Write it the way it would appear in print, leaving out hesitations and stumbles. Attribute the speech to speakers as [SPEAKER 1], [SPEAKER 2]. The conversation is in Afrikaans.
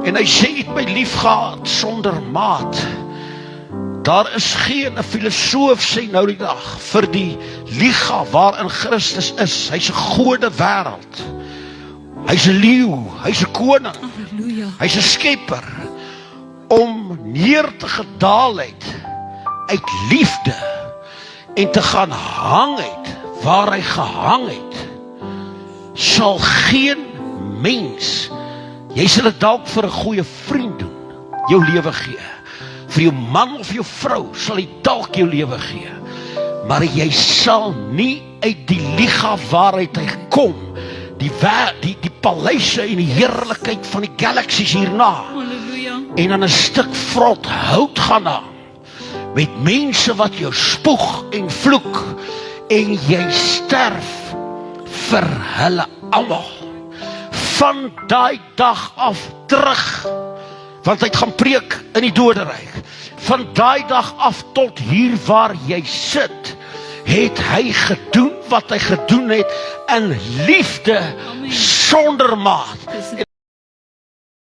[SPEAKER 1] En hy sê, het my lief gehad sonder maat. Daar is geen filosoof sê nou die dag vir die lichaam waarin Christus is. Hy's 'n gode wêreld. Hy's 'n leeu, hy's 'n koning.
[SPEAKER 2] Halleluja.
[SPEAKER 1] Hy's 'n skepper om neer te gedaal het uit liefde en te gaan hang het waar hy gehang het. Sal geen mens, jy sal dit dalk vir 'n goeie vriend doen, jou lewe gee. Vir jou man of jou vrou sal hy dalk jou lewe gee. Maar jy sal nie uit die lichaam waaruit hy kom, die paleise en die heerlikheid van die galaksies hierna,
[SPEAKER 2] Halleluja.
[SPEAKER 1] en dan 'n stuk vrot hout gaan hang, met mense wat jou spoeg en vloek, en jy sterf vir hulle almal. Van daai dag af terug, want hy het gaan preek in die doderyk. Van daai dag af tot hier waar jy sit, het hy gedoen wat hy gedoen het in liefde sonder maat.